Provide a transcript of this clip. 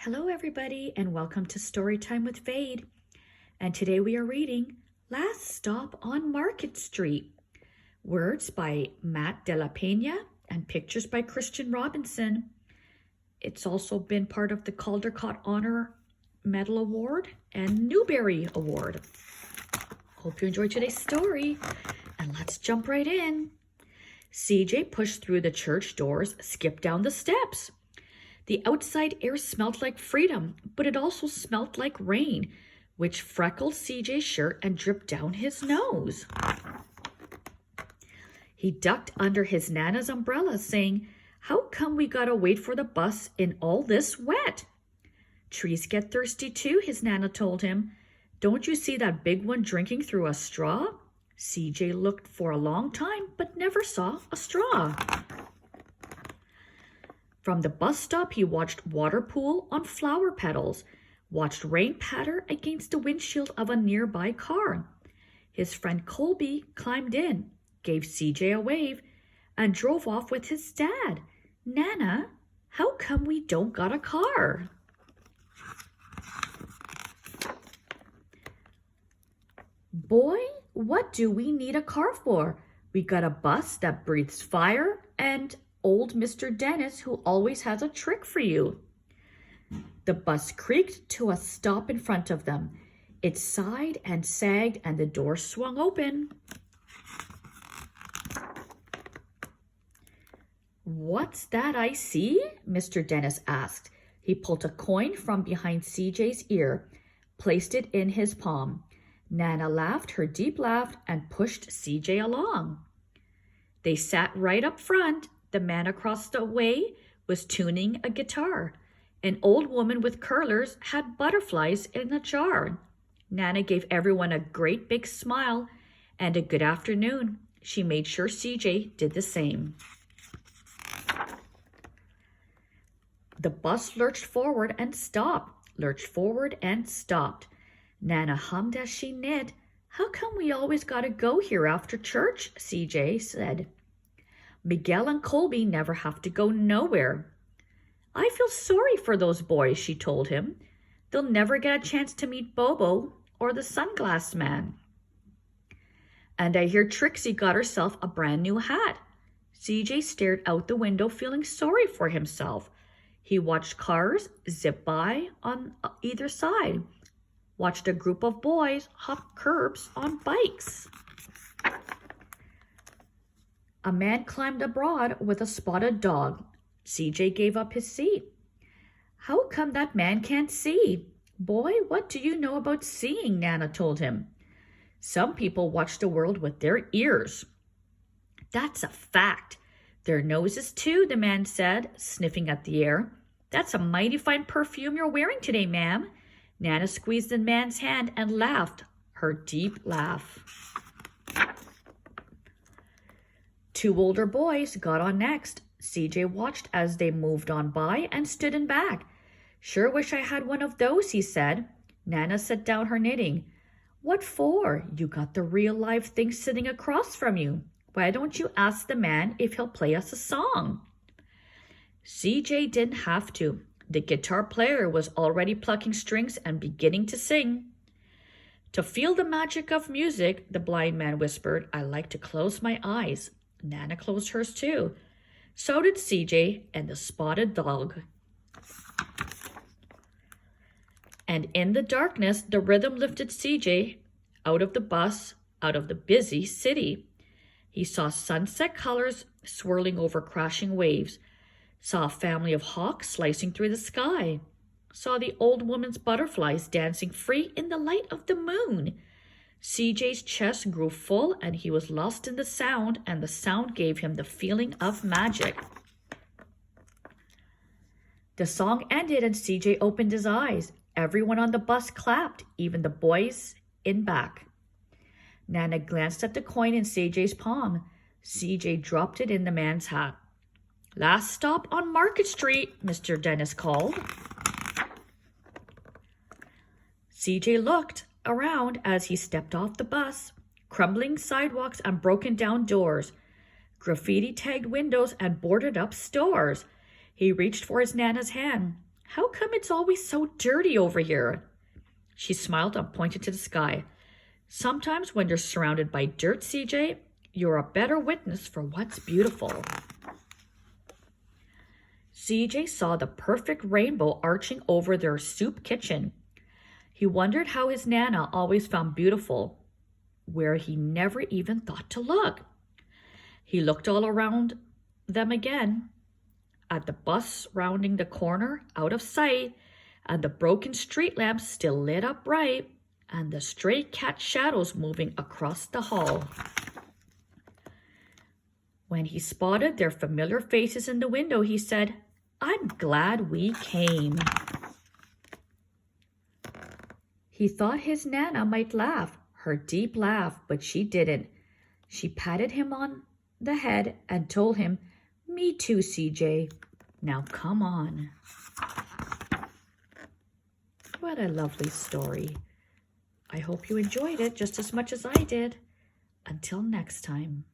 Hello everybody and welcome to Storytime with Vade. And today we are reading Last Stop on Market Street. Words by Matt de la Peña and pictures by Christian Robinson. It's also been part of the Caldecott Honor Medal Award and Newbery Award. Hope you enjoyed today's story and let's jump right in. CJ pushed through the church doors, skipped down the steps. The outside air smelled like freedom, but it also smelled like rain, which freckled CJ's shirt and dripped down his nose. He ducked under his Nana's umbrella, saying, "How come we gotta wait for the bus in all this wet?" "Trees get thirsty too," his Nana told him. "Don't you see that big one drinking through a straw?" CJ looked for a long time, but never saw a straw. From the bus stop, he watched water pool on flower petals, watched rain patter against the windshield of a nearby car. His friend Colby climbed in, gave CJ a wave, and drove off with his dad. "Nana, how come we don't got a car?" "Boy, what do we need a car for? We got a bus that breathes fire and old Mr. Dennis, who always has a trick for you." The bus creaked to a stop in front of them. It sighed and sagged and the door swung open. "What's that I see?" Mr. Dennis asked. He pulled a coin from behind CJ's ear, placed it in his palm. Nana laughed her deep laugh and pushed CJ along. They sat right up front. The man across the way was tuning a guitar. An old woman with curlers had butterflies in a jar. Nana gave everyone a great big smile and a good afternoon. She made sure CJ did the same. The bus lurched forward and stopped, lurched forward and stopped. Nana hummed as she knit. "How come we always gotta go here after church?" CJ said. "Miguel and Colby never have to go nowhere." "I feel sorry for those boys," she told him. "They'll never get a chance to meet Bobo or the sunglass man." "And I hear Trixie got herself a brand new hat." CJ stared out the window, feeling sorry for himself. He watched cars zip by on either side, watched a group of boys hop curbs on bikes. A man climbed abroad with a spotted dog. CJ gave up his seat. "How come that man can't see?" "Boy, what do you know about seeing?" Nana told him. "Some people watch the world with their ears." "That's a fact. Their noses too," the man said, sniffing at the air. "That's a mighty fine perfume you're wearing today, ma'am." Nana squeezed the man's hand and laughed her deep laugh. Two older boys got on next. CJ watched as they moved on by and stood in back. "Sure wish I had one of those," he said. Nana set down her knitting. "What for? You got the real live thing sitting across from you. Why don't you ask the man if he'll play us a song?" CJ didn't have to. The guitar player was already plucking strings and beginning to sing. "To feel the magic of music," the blind man whispered, "I like to close my eyes." Nana closed hers too. So did CJ and the spotted dog. And in the darkness, the rhythm lifted CJ out of the bus, out of the busy city. He saw sunset colors swirling over crashing waves, saw a family of hawks slicing through the sky, saw the old woman's butterflies dancing free in the light of the moon. CJ's chest grew full and he was lost in the sound, and the sound gave him the feeling of magic. The song ended and CJ opened his eyes. Everyone on the bus clapped, even the boys in back. Nana glanced at the coin in CJ's palm. CJ dropped it in the man's hat. "Last stop on Market Street," Mr. Dennis called. CJ looked around as he stepped off the bus. Crumbling sidewalks and broken down doors, graffiti tagged windows and boarded up stores. He reached for his Nana's hand. How come it's always so dirty over here? She smiled and pointed to the sky. Sometimes when you're surrounded by dirt, CJ, you're a better witness for what's beautiful. CJ saw the perfect rainbow arching over their soup kitchen. He wondered how his Nana always found beautiful where he never even thought to look. He looked all around them again, at the bus rounding the corner out of sight, and the broken street lamps still lit up bright, and the stray cat shadows moving across the hall. When he spotted their familiar faces in the window, he said, "I'm glad we came." He thought his Nana might laugh, her deep laugh, but she didn't. She patted him on the head and told him, "Me too, CJ. Now come on." What a lovely story. I hope you enjoyed it just as much as I did. Until next time.